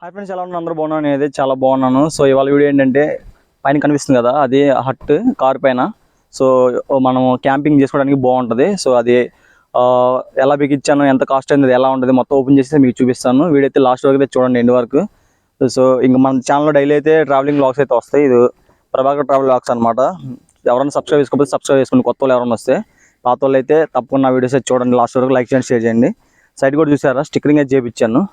Hi friends, ఎలా ఉన్నారు? అందరూ బాగున్నాను. నేనైతే చాలా బాగున్నాను. సో ఇవాళ వీడియో ఏంటంటే, పైన కనిపిస్తుంది కదా, అది హట్ కార్ పైన. సో మనం క్యాంపింగ్ చేసుకోవడానికి బాగుంటుంది. సో అది ఎలా బిగించాను, ఎంత కాస్ట్ అయింది, ఎలా ఉంటుంది మొత్తం ఓపెన్ చేసి మీకు చూపిస్తాను. వీడియో అయితే లాస్ట్ వరకు అయితే చూడండి, ఎండ్ వరకు. సో ఇంకా మన ఛానల్లో డైలీ అయితే ట్రావెలింగ్ వ్లాగ్స్ అయితే వస్తాయి. ఇది ప్రభాకర్ ట్రావెల్ వ్లాగ్స్ అనమాట. ఎవరైనా సబ్స్క్రైబ్ చేసుకోకపోతే సబ్స్క్రైబ్ చేసుకోండి. కొత్త వాళ్ళు ఎవరైనా వస్తే, పాత వాళ్ళు అయితే తప్పకుండా వీడియోస్ అయితే చూడండి లాస్ట్ వరకు. లైక్ చేయండి, షేర్ చేయండి. సైట్ కూడా చూసారా, స్టిక్కరింగ్ అయితే చేయించాను.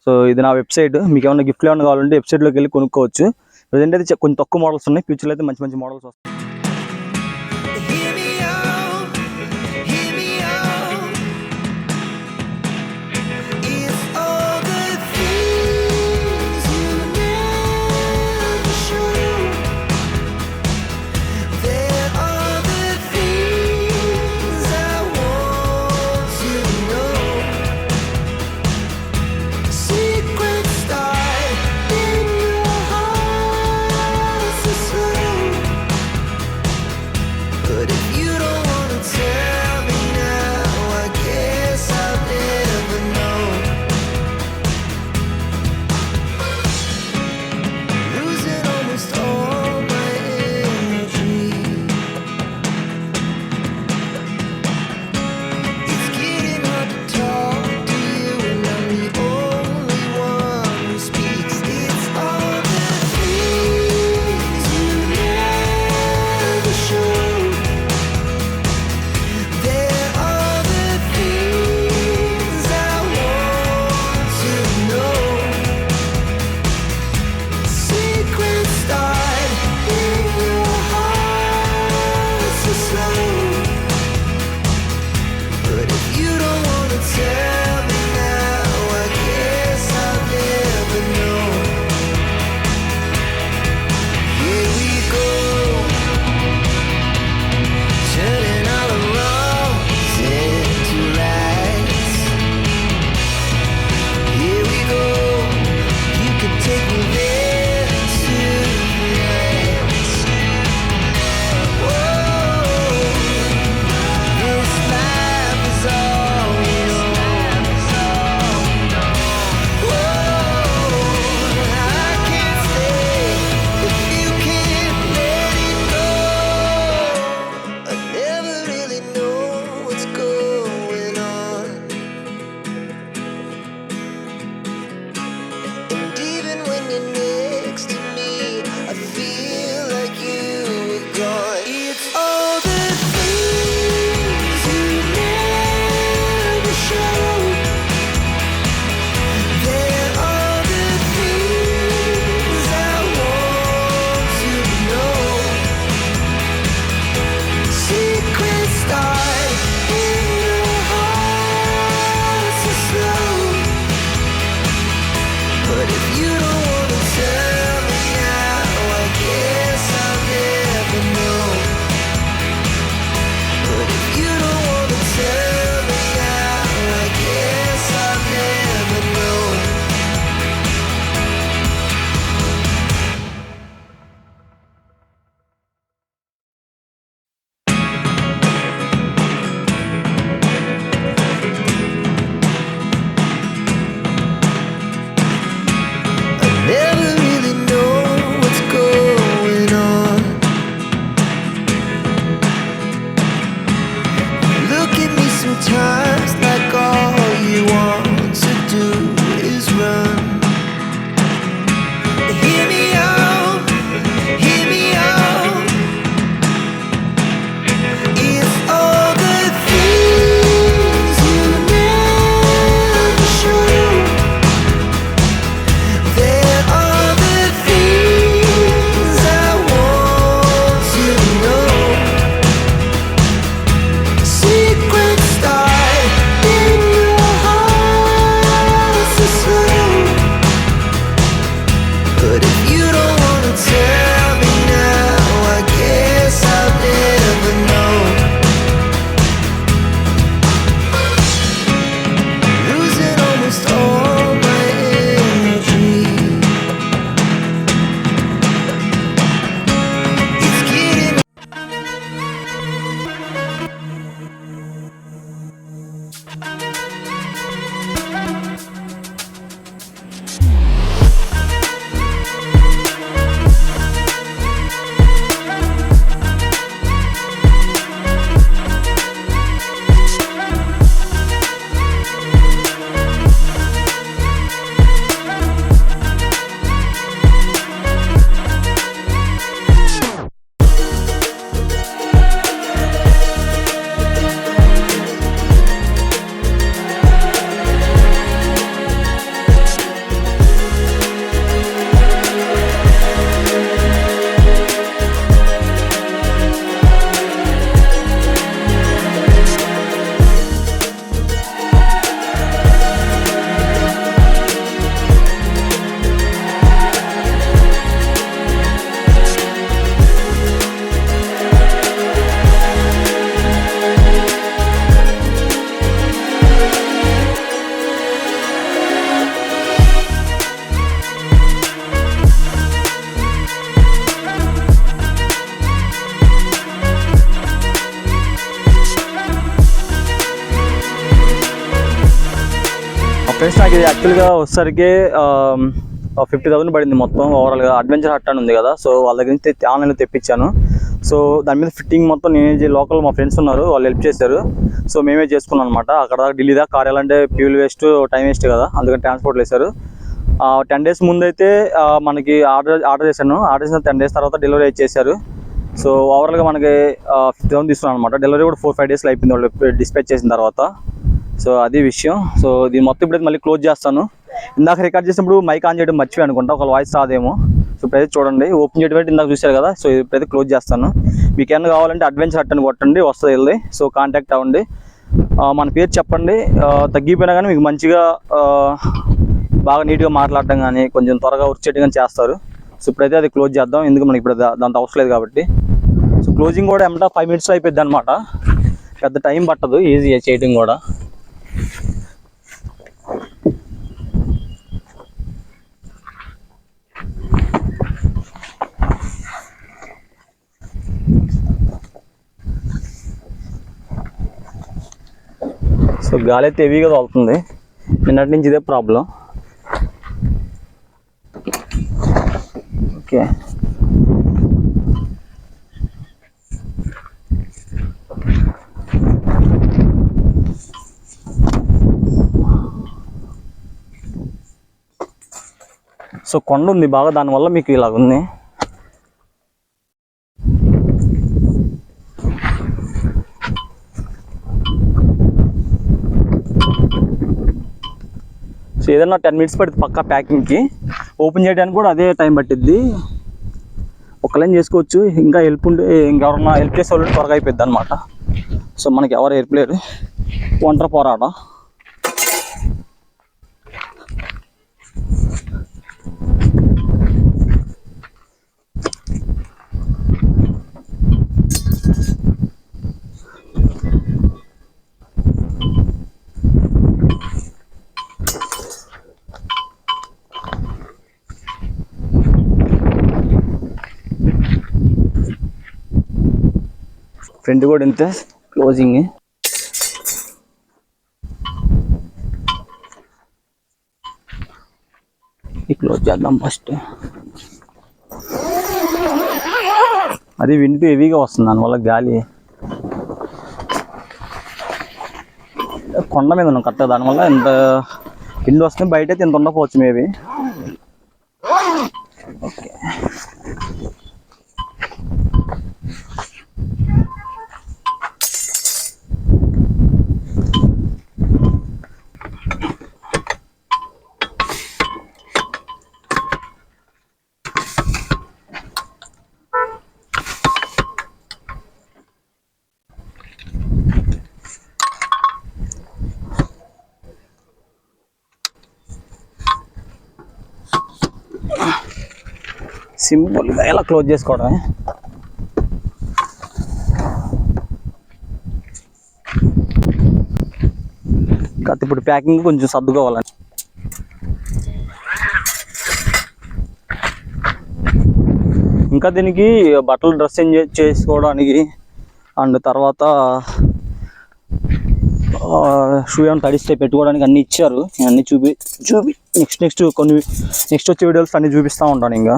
సో ఇది నా వెబ్సైట్. మీకు ఏమైనా గిఫ్ట్లు ఏమైనా కావాలంటే వెబ్సైట్లోకి వెళ్ళి కొనుక్కోవచ్చు. ప్రజెంట్ అయితే కొంచెం తక్కువ మోడల్స్ ఉన్నాయి. ఫ్యూచర్లో అయితే మంచి మంచి మోడల్స్ వస్తాయి. ఫ్రెండ్స్ నాకు ఇది యాక్చువల్గా వచ్చేసరికి 50,000 పడింది మొత్తం ఓవరాల్గా. అడ్వెంచర్ హట్ అని ఉంది కదా, సో వాళ్ళ దగ్గర నుంచి ఆన్లైన్లో తెప్పించాను. సో దాని మీద ఫిట్టింగ్ మొత్తం నేనే లోకల్ మా ఫ్రెండ్స్ ఉన్నారు, వాళ్ళు హెల్ప్ చేశారు. సో మేమే చేసుకున్నాం అనమాట. అక్కడ ఢిల్లీ దాకా కార్ వెళ్ళాలంటే ఫ్యూల్ వేస్ట్, టైం వేస్ట్ కదా, అందుకని ట్రాన్స్పోర్ట్లు వేశారు. 10 days ముందు అయితే మనకి ఆర్డర్ చేశాను. ఆర్డర్ చేసిన 10 days తర్వాత డెలివరీ ఇచ్చేసారు. సో ఓవరాల్గా మనకి 50,000 తీసుకున్నాను అనమాట. డెలివరీ కూడా 4-5 daysలో అయిపోయింది వాళ్ళు డిస్పాచ్ చేసిన తర్వాత. సో అది విషయం. సో దీని మొత్తం ఇప్పుడైతే మళ్ళీ క్లోజ్ చేస్తాను. ఇందాక రికార్డ్ చేసినప్పుడు మైక్ ఆన్ చేయడం మర్చిపోయి అనుకుంటా, ఒక వాయిస్ రాదేమో. సో ఇప్పుడైతే చూడండి, ఓపెన్ చేయడం ఇందాక చూశారు కదా. సో ఇప్పుడైతే క్లోజ్ చేస్తాను. మీకు ఏమైనా కావాలంటే అడ్వెంచర్ హట్ అని కొట్టండి, వస్తుంది వెళ్ళి. సో కాంటాక్ట్ అవ్వండి, మన పేరు చెప్పండి. తగ్గిపోయినా కానీ మీకు మంచిగా బాగా నీట్గా మాట్లాడడం కానీ, కొంచెం త్వరగా వర్క్ చేయడం కానీ చేస్తారు. సో ఇప్పుడైతే అది క్లోజ్ చేద్దాం, ఎందుకు మనకి ఇప్పుడు దాంతో అవసరం లేదు కాబట్టి. సో క్లోజింగ్ కూడా ఏమంటే 5 minutes అయిపోద్ది అనమాట, పెద్ద టైం పట్టదు, ఈజీ చేయడం కూడా. సో గాలి అయితే హెవీగా తోలుతుంది, నిన్నటి నుంచి ఇదే ప్రాబ్లం. ఓకే, సో కొండ ఉంది బాగా, దానివల్ల మీకు ఇలాగ ఉంది. సో ఏదన్నా 10 minutes పడుతుంది పక్కా ప్యాకింగ్కి. ఓపెన్ చేయడానికి కూడా అదే టైం పట్టిద్ది. ఒక లైన్ చేసుకోవచ్చు, ఇంకా హెల్ప్ ఉంటే ఇంకెవరన్నా హెల్ప్ చేసే వాళ్ళు త్వరగా అయిపోద్ది అనమాట. సో మనకి ఎవరు హెల్ప్ లేరు, ఒంటరి పోరాటం. ఫ్రంట్ కూడా ఇంతే క్లోజింగ్. క్లోజ్ చేద్దాం ఫస్ట్. అది విండ్ హెవీగా వస్తుంది, దానివల్ల గాలి. కొండ మీద ఉన్నాం కరెక్ట్గా, దానివల్ల ఎంత విండ్ వస్తుంది. బయట అయితే ఇంత ఉండకపోవచ్చు మేబీ. ఓకే, సింపుల్గా ఎలా క్లోజ్ చేసుకోవడమే. కాకపోతే ఇప్పుడు ప్యాకింగ్ కొంచెం సర్దుకోవాలండి. ఇంకా దీనికి బట్టలు డ్రెస్ చేంజ్ చేసుకోవడానికి అండ్ తర్వాత షూ ఏమైనా తడిస్తే పెట్టుకోవడానికి అన్నీ ఇచ్చారు. నేను అన్నీ చూపి నెక్స్ట్ వచ్చే వీడియోస్ అన్నీ చూపిస్తూ ఉంటాను. ఇంకా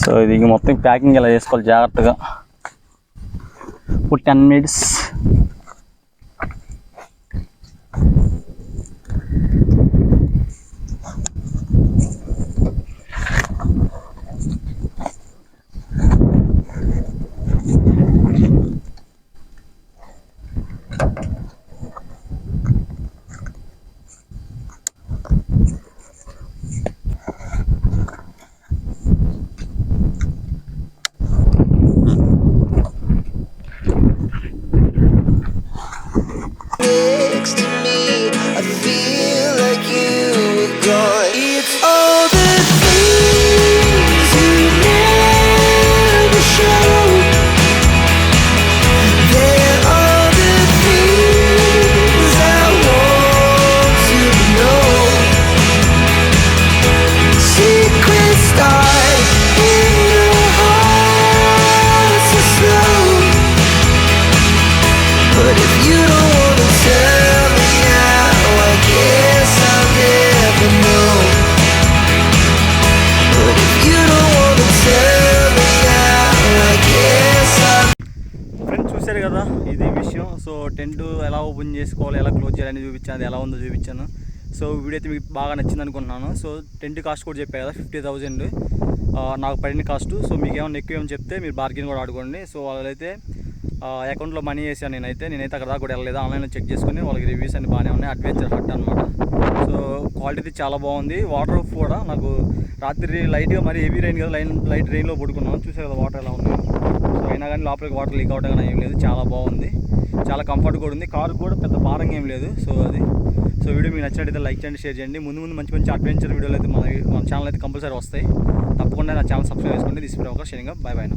సో ఇది మొత్తం ప్యాకింగ్ ఎలా చేసుకోవాలి జాగ్రత్తగా. ఇప్పుడు 10 minutes. start in your heart so slow. But if you don't wanna tell me now, I guess I'll never know. But if you don't wanna tell me now, I guess I'll. Friends చూశారు కదా ఇది విషయం. So tent ఎలా open చేసుకోవాలి, ఎలా close చేయాలని చూపించాను, అది ఎలా ఉందో చూపించాను. సో వీడియో అయితే మీకు బాగా నచ్చింది అనుకుంటున్నాను. సో టెంట్ కాస్ట్ కూడా చెప్పాను కదా 50,000 నాకు పడిన కాస్ట్. సో మీకు ఏమైనా ఎక్కువ ఏమని చెప్తే మీరు బార్గెన్ కూడా ఆడుకోండి. సో వాళ్ళైతే అకౌంట్లో మనీ వేసాను నేనైతే అక్కడ దాకా కూడా వెళ్ళలేదు, ఆన్లైన్లో చెక్ చేసుకుని వాళ్ళకి రివ్యూస్ అన్ని బాగానే ఉన్నాయి. అడ్వెంచర్ హట్ అనమాట. సో క్వాలిటీ చాలా బాగుంది. వాటర్ ప్రూఫ్ కూడా. నాకు రాత్రి లైట్గా మరి హెవీ రైన్ కదా, లైట్ రైన్లో పడుకున్నాను. చూసారు కదా వాటర్ ఎలా ఉంది. సో అయినా కానీ లోపలికి వాటర్ లీక్ అవడం కానీ ఏం లేదు, చాలా బాగుంది, చాలా కంఫర్ట్ కూడా ఉంది. కారు కూడా పెద్ద భారంగా ఏం లేదు. సో అది వీడియో మీకు నచ్చినట్టయితే లైక్ చేయండి, షేర్ చేయండి. ముందు మంచి మంచి అడ్వెంచర్ వీడియోలు అయితే మన ఛానల్ అయితే కంపల్సరీ వస్తాయి. తప్పకుండా నా ఛానల్ సబ్స్క్రైబ్ చేసుకోండి. This Prabhakar sharing. By by.